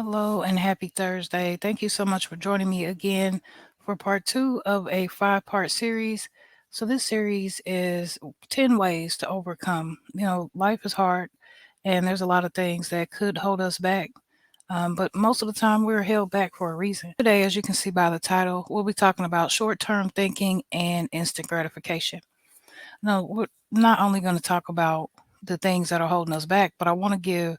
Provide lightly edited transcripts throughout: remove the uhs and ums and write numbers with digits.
Hello and happy Thursday. Thank you so much for joining me again for part two of a five-part series. So, this series is 10 ways to overcome. Life is hard and there's a lot of things that could hold us back. But most of the time, we're held back for a reason. Today, as you can see by the title, we'll be talking about short term thinking and instant gratification. Now, we're not only going to talk about the things that are holding us back, but I want to give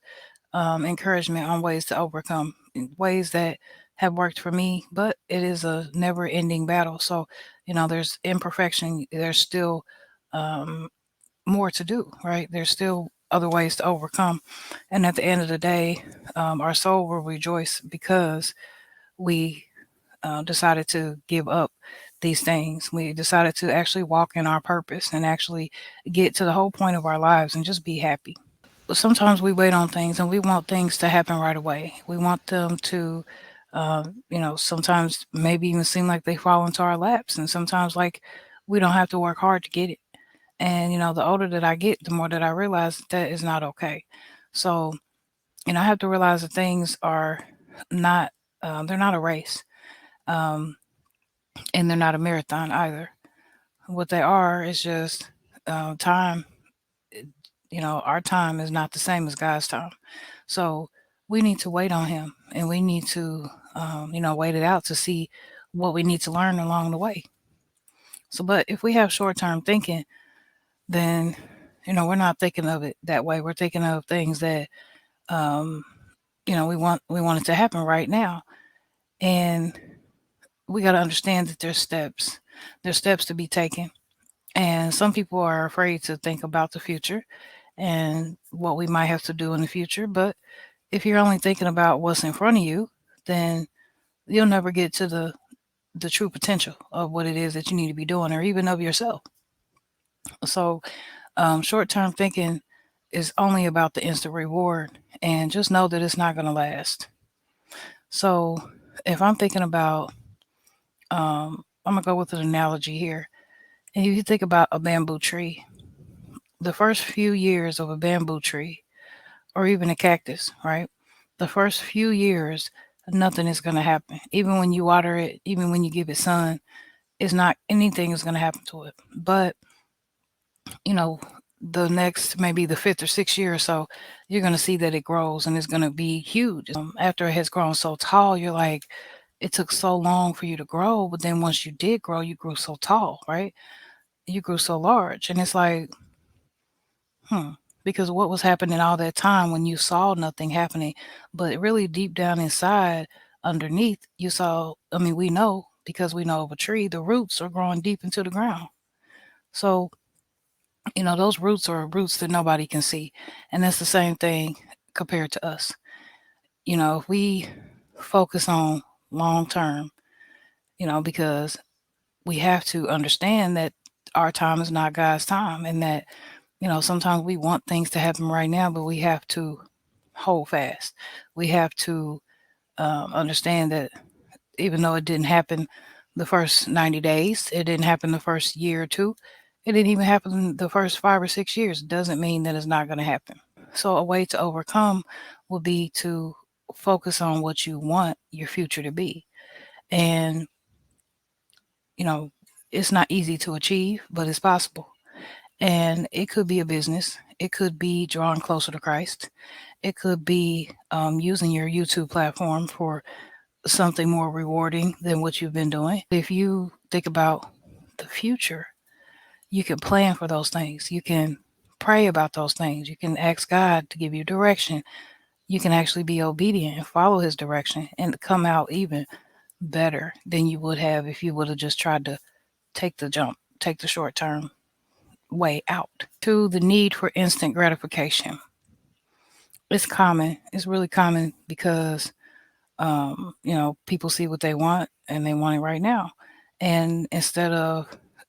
encouragement on ways to overcome, ways that have worked for me, but it is a never ending battle. So, there's imperfection, there's still um, more to do, right? There's still other ways to overcome. And at the end of the day, our soul will rejoice because we decided to give up these things. We decided to actually walk in our purpose and actually get to the whole point of our lives and just be happy. Sometimes we wait on things and we want things to happen right away. We want them to, sometimes maybe even seem like they fall into our laps. And sometimes, like, we don't have to work hard to get it. And, the older that I get, the more that I realize that is not okay. So, I have to realize that things are not, they're not a race. Um, and they're not a marathon either. What they are is just time. Our time is not the same as God's time. So we need to wait on Him and we need to, wait it out to see what we need to learn along the way. So, but if we have short term thinking, then, we're not thinking of it that way. We're thinking of things that, um, we want it to happen right now. And we got to understand that there's steps to be taken. And some people are afraid to think about the future and what we might have to do in the future. But if you're only thinking about what's in front of you, then you'll never get to the true potential of what it is that you need to be doing or even of yourself. So, short term thinking is only about the instant reward, and just know that it's not going to last. So, if I'm thinking about, I'm going to go with an analogy here. And if you think about a bamboo tree, the first few years of a bamboo tree or even a cactus, right? The first few years, nothing is going to happen. Even when you water it, even when you give it sun, it's not anything is going to happen to it. But, you know, the next, maybe the fifth or sixth year or so, you're going to see that it grows and it's going to be huge. After it has grown so tall, you're like, it took so long for you to grow. But then once you did grow, you grew so tall, right? You grew so large. And it's like, Hmm. Because what was happening all that time when you saw nothing happening, but really deep down inside, underneath, you saw, I mean, we know because we know of a tree, the roots are growing deep into the ground. So, those roots are roots that nobody can see. And that's the same thing compared to us. If we focus on long term, because we have to understand that our time is not God's time and that sometimes we want things to happen right now, but we have to hold fast. We have to understand that even though it didn't happen the first 90 days, it didn't happen the first year or two, it didn't even happen the first 5 or 6 years, doesn't mean that it's not going to happen. So, a way to overcome would be to focus on what you want your future to be. And, you know, it's not easy to achieve, but it's possible. And it could be a business. It could be drawing closer to Christ. It could be using your YouTube platform for something more rewarding than what you've been doing. If you think about the future, you can plan for those things. You can pray about those things. You can ask God to give you direction. You can actually be obedient and follow His direction and come out even better than you would have if you would have just tried to take the jump, take the short term way out. To the need for instant gratification. It's common. It's really common because people see what they want and they want it right now. And instead of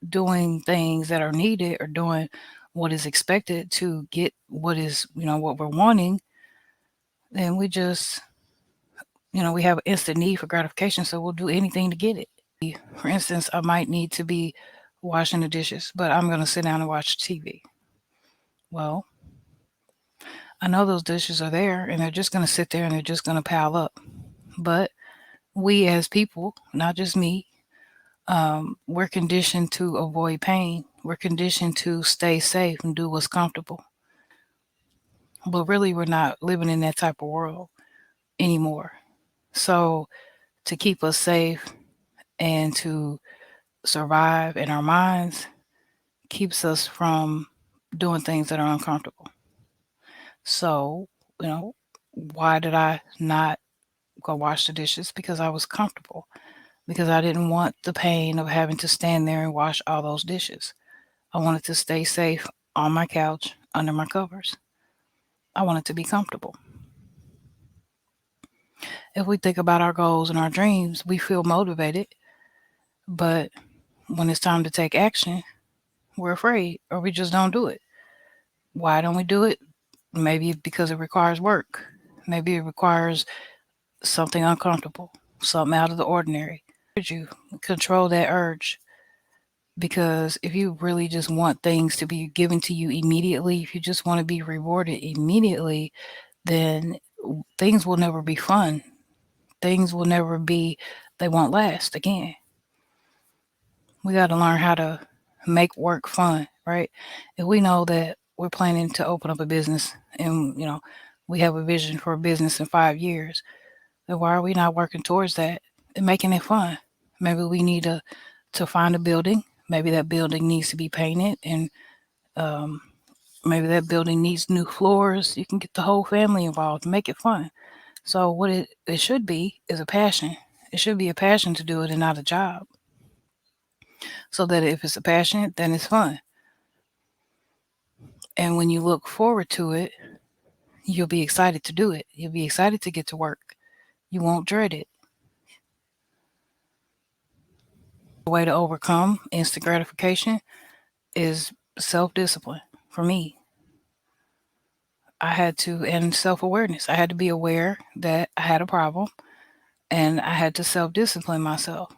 doing things that are needed or doing what is expected to get what is, what we're wanting, then we just, we have an instant need for gratification. So we'll do anything to get it. For instance, I might need to be washing the dishes, but I'm going to sit down and watch TV. Well, I know those dishes are there and they're just going to sit there and they're just going to pile up. But we as people, not just me, we're conditioned to avoid pain. We're conditioned to stay safe and do what's comfortable. But really, we're not living in that type of world anymore. So, to keep us safe and to survive in our minds keeps us from doing things that are uncomfortable. So, you know, why did I not go wash the dishes? Because I was comfortable. Because I didn't want the pain of having to stand there and wash all those dishes. I wanted to stay safe on my couch under my covers. I wanted to be comfortable. If we think about our goals and our dreams, we feel motivated, but when it's time to take action, we're afraid or we just don't do it. Why don't we do it? Maybe because it requires work. Maybe it requires something uncomfortable, something out of the ordinary. You control that urge, because if you really just want things to be given to you immediately, if you just want to be rewarded immediately, then things will never be fun. Things will never be, they won't last again. We got to learn how to make work fun, right? If we know that we're planning to open up a business and, we have a vision for a business in 5 years, then why are we not working towards that and making it fun? Maybe we need to find a building. Maybe that building needs to be painted, and maybe that building needs new floors. You can get the whole family involved, make it fun. So what it should be is a passion. It should be a passion to do it and not a job. So that if it's a passion, then it's fun. And when you look forward to it, you'll be excited to do it. You'll be excited to get to work. You won't dread it. The way to overcome instant gratification is self-discipline for me. I had to, and self-awareness. I had to be aware that I had a problem and I had to self-discipline myself.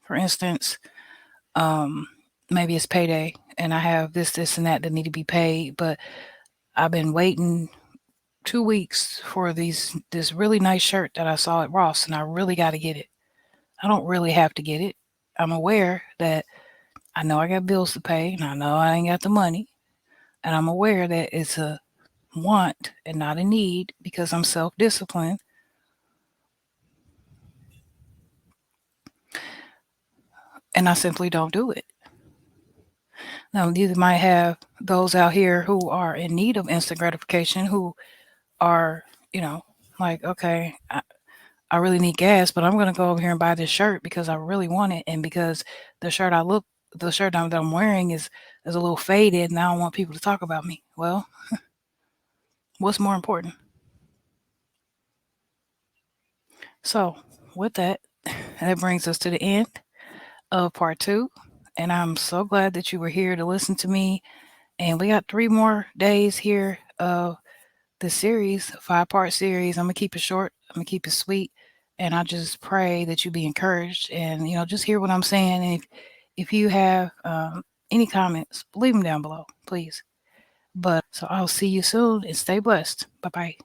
For instance, maybe it's payday and I have this, and that need to be paid, but I've been waiting 2 weeks for this really nice shirt that I saw at Ross, and I really got to get it. I don't really have to get it. I'm aware that I know I got bills to pay, and I know I ain't got the money, and I'm aware that it's a want and not a need because I'm self-disciplined. And I simply don't do it. Now, you might have those out here who are in need of instant gratification who are, like, okay, I really need gas, but I'm going to go over here and buy this shirt because I really want it. And because the shirt that I'm wearing is a little faded and I don't want people to talk about me. Well, what's more important? So, with that, that brings us to the end of part 2. And I'm so glad that you were here to listen to me. And we got 3 more days here of the series, 5-part series. I'm going to keep it short. I'm going to keep it sweet. And I just pray that you be encouraged and, just hear what I'm saying. And if you have any comments, leave them down below, please. But so I'll see you soon and stay blessed. Bye bye.